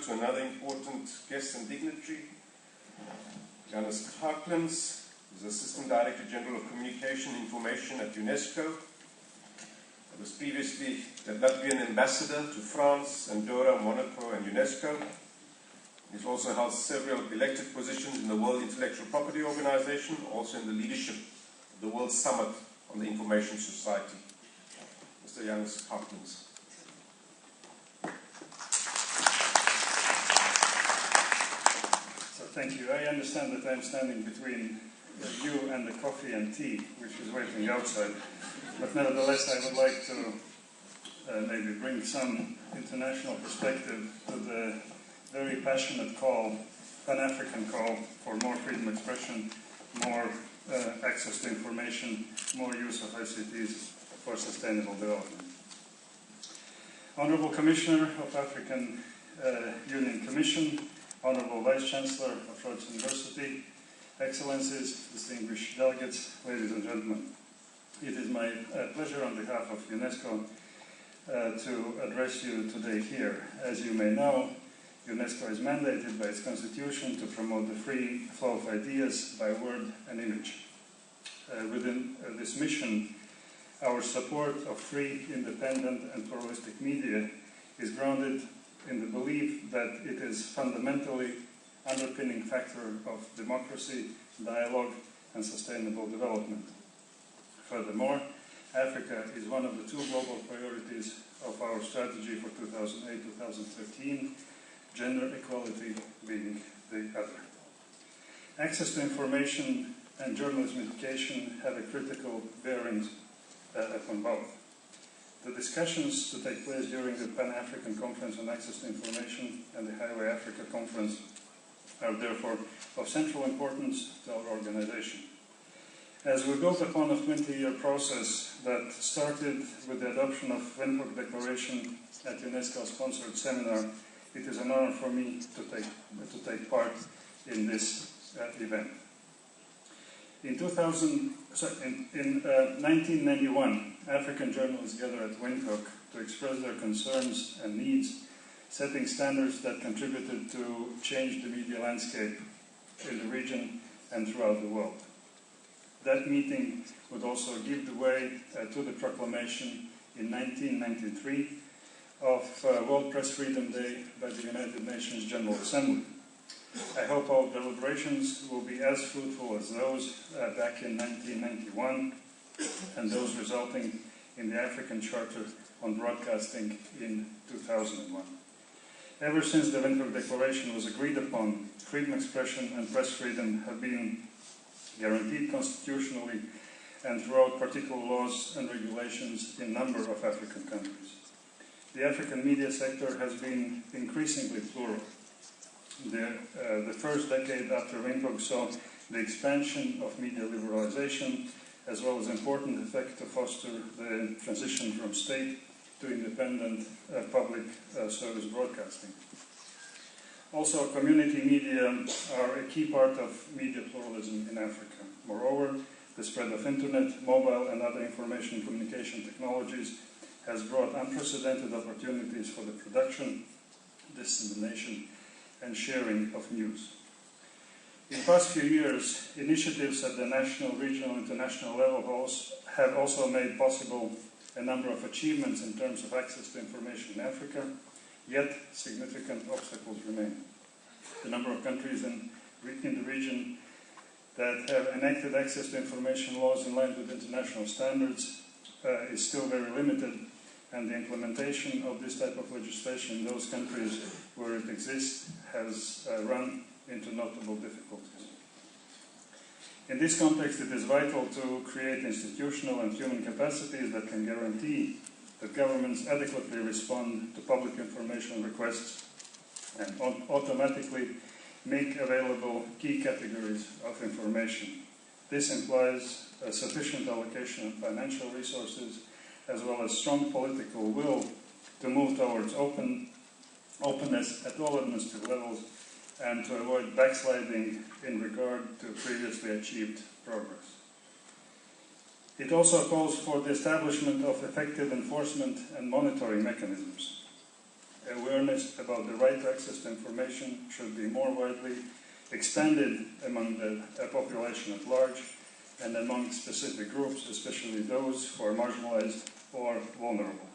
to another important guest and dignitary, Janis Karklins, who is Assistant Director General of Communication and Information at UNESCO. He was previously the Latvian Ambassador to France, Andorra, Monaco, and UNESCO. He's also held several elected positions in the World Intellectual Property Organization, also in the leadership of the World Summit on the Information Society. Mr. Janis Karklins. So thank you. I understand that I'm standing between you and the coffee and tea, which is waiting outside. But nevertheless, I would like to maybe bring some international perspective to the very passionate call, Pan-African call for more freedom of expression, more access to information, more use of ICTs for sustainable development. Honourable Commissioner of African Union Commission, Honourable Vice Chancellor of Rhodes University, Excellencies, distinguished delegates, ladies and gentlemen. It is my pleasure on behalf of UNESCO to address you today here. As you may know, UNESCO is mandated by its constitution to promote the free flow of ideas by word and image. Within this mission, our support of free, independent and pluralistic media is grounded in the belief that it is fundamentally underpinning factor of democracy, dialogue and sustainable development. Furthermore, Africa is one of the two global priorities of our strategy for 2008-2013, gender equality being the other. Access to information and journalism education have a critical bearing upon both. The discussions to take place during the Pan-African Conference on Access to Information and the Highway Africa Conference are therefore of central importance to our organization. As we built upon a 20-year process that started with the adoption of Windhoek Declaration at UNESCO-sponsored seminar, it is an honor for me to take part in this event. In 1991, African journalists gathered at Windhoek to express their concerns and needs, setting standards that contributed to change the media landscape in the region and throughout the world. That meeting would also give the way to the proclamation in 1993 of World Press Freedom Day by the United Nations General Assembly. I hope our deliberations will be as fruitful as those back in 1991 and those resulting in the African Charter on Broadcasting in 2001. Ever since the Windhoek Declaration was agreed upon, freedom of expression and press freedom have been guaranteed constitutionally and throughout particular laws and regulations in a number of African countries. The African media sector has been increasingly plural. The first decade after Windhoek saw the expansion of media liberalization, as well as important effect to foster the transition from state to independent public service broadcasting. Also, community media are a key part of media pluralism in Africa. Moreover, the spread of internet, mobile and other information and communication technologies has brought unprecedented opportunities for the production, dissemination and sharing of news. In the past few years, initiatives at the national, regional and international level have also made possible a number of achievements in terms of access to information in Africa, yet significant obstacles remain. The number of countries in the region that have enacted access to information laws in line with international standards is still very limited, and the implementation of this type of legislation in those countries where it exists has run into notable difficulties. In this context, it is vital to create institutional and human capacities that can guarantee that governments adequately respond to public information requests and automatically make available key categories of information. This implies a sufficient allocation of financial resources as well as strong political will to move towards openness at all administrative levels and to avoid backsliding in regard to previously achieved progress. It also calls for the establishment of effective enforcement and monitoring mechanisms. Awareness about the right to access to information should be more widely expanded among the population at large and among specific groups, especially those who are marginalized or vulnerable.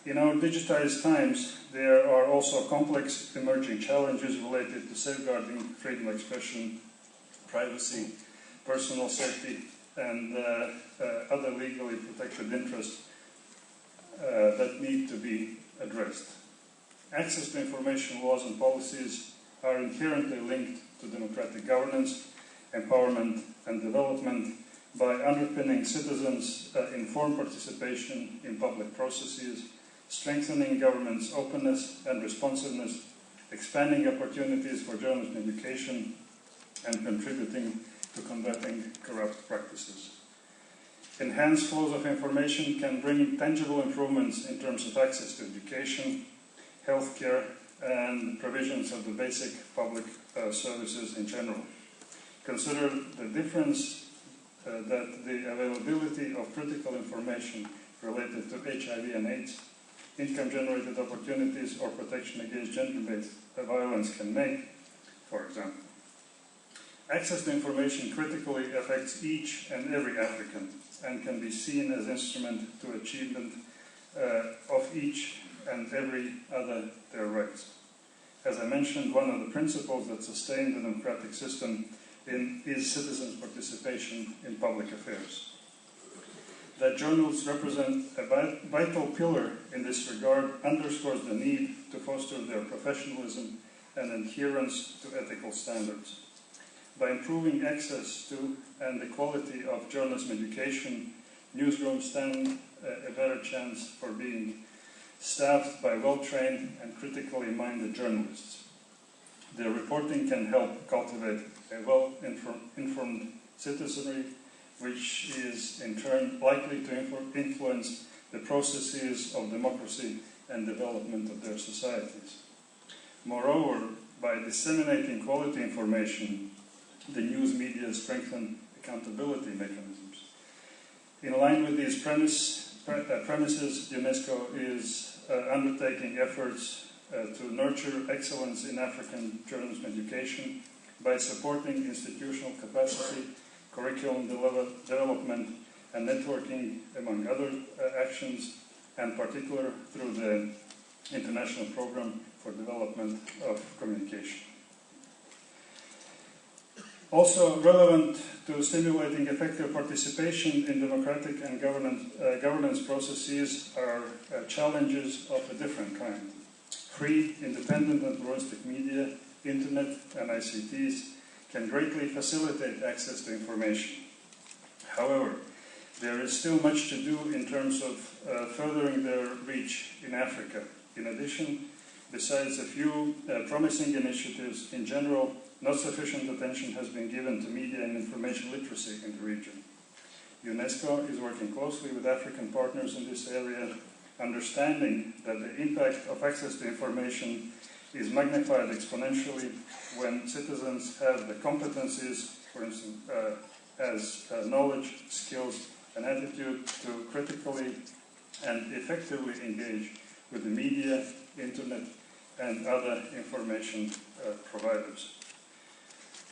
In our digitized times, there are also complex emerging challenges related to safeguarding freedom of expression, privacy, personal safety, and other legally protected interests that need to be addressed. Access to information laws and policies are inherently linked to democratic governance, empowerment, and development by underpinning citizens' informed participation in public processes, strengthening government's openness and responsiveness, expanding opportunities for journalism education, and contributing to combating corrupt practices. Enhanced flows of information can bring tangible improvements in terms of access to education, healthcare, and provisions of the basic public services in general. Consider the difference that the availability of critical information related to HIV and AIDS, income-generated opportunities, or protection against gender-based violence can make, for example. Access to information critically affects each and every African and can be seen as an instrument to achievement of each and every other their rights. As I mentioned, one of the principles that sustain the democratic system is citizens' participation in public affairs. That journals represent a vital pillar in this regard underscores the need to foster their professionalism and adherence to ethical standards. By improving access to and the quality of journalism education, newsrooms stand a better chance for being staffed by well-trained and critically minded journalists. Their reporting can help cultivate a well-informed citizenry, which is in turn likely to influence the processes of democracy and development of their societies. Moreover, by disseminating quality information, the news media strengthen accountability mechanisms. In line with these premises, UNESCO is undertaking efforts to nurture excellence in African journalism education by supporting institutional capacity, curriculum development, and networking, among other actions, and particularly through the International Programme for Development of Communication. Also relevant to stimulating effective participation in democratic and governance processes are challenges of a different kind. Free, independent and pluralistic media, internet and ICTs can greatly facilitate access to information. However, there is still much to do in terms of furthering their reach in Africa. In addition, besides a few promising initiatives, in general, not sufficient attention has been given to media and information literacy in the region. UNESCO is working closely with African partners in this area, understanding that the impact of access to information is magnified exponentially when citizens have the competencies, for instance, as knowledge, skills, and attitude to critically and effectively engage with the media, internet, and other information providers.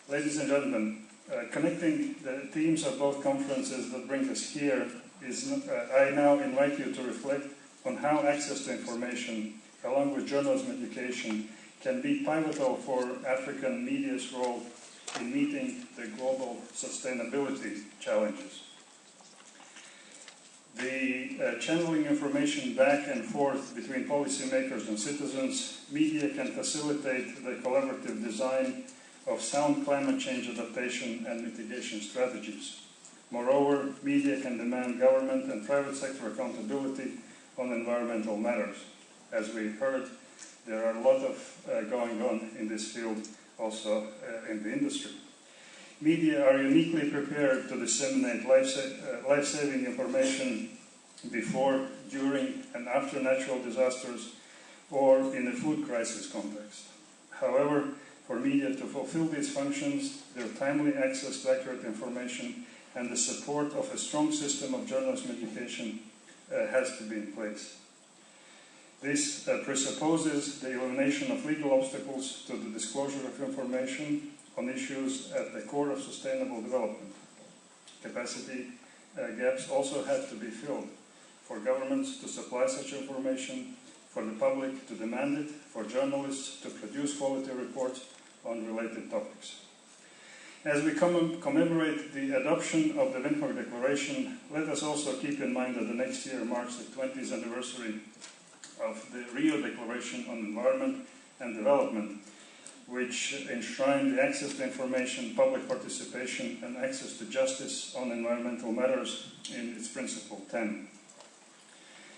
Ladies and gentlemen, connecting the themes of both conferences that bring us here I now invite you to reflect on how access to information, along with journalism education, can be pivotal for African media's role in meeting the global sustainability challenges. The channeling information back and forth between policymakers and citizens, media can facilitate the collaborative design of sound climate change adaptation and mitigation strategies. Moreover, media can demand government and private sector accountability on environmental matters. As we heard, there are a lot of going on in this field also in the industry. Media are uniquely prepared to disseminate life-saving information before, during, and after natural disasters or in a food crisis context. However, for media to fulfill these functions, their timely access to accurate information and the support of a strong system of journalism education has to be in place. This presupposes the elimination of legal obstacles to the disclosure of information on issues at the core of sustainable development. Capacity gaps also have to be filled for governments to supply such information, for the public to demand it, for journalists to produce quality reports on related topics. As we commemorate the adoption of the Windhoek Declaration, let us also keep in mind that the next year marks the 20th anniversary of the Rio Declaration on Environment and Development, which enshrined the access to information, public participation, and access to justice on environmental matters in its Principle 10.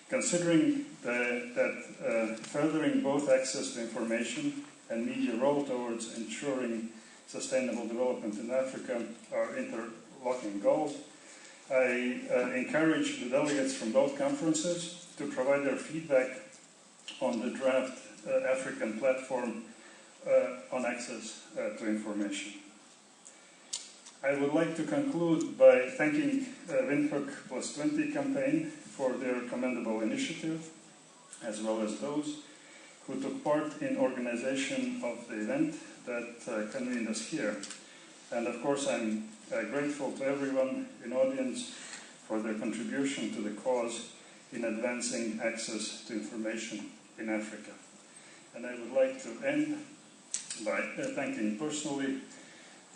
Considering that furthering both access to information and media role towards ensuring sustainable development in Africa are interlocking goals, I encourage the delegates from both conferences to provide their feedback on the draft African platform on access to information. I would like to conclude by thanking Windhoek Plus 20 campaign for their commendable initiative, as well as those who took part in organization of the event that convened us here. And of course, I'm grateful to everyone in audience for their contribution to the cause in advancing access to information in Africa. And I would like to end by thanking personally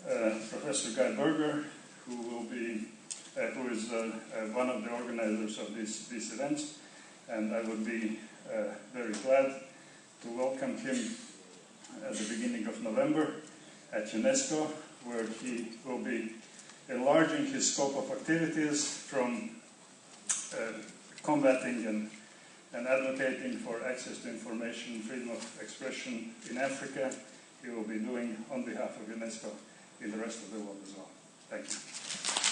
Professor Guy Berger, who is one of the organizers of these events, and I would be very glad to welcome him at the beginning of November at UNESCO, where he will be enlarging his scope of activities from combating and advocating for access to information, freedom of expression in Africa. He will be doing on behalf of UNESCO in the rest of the world as well. Thank you.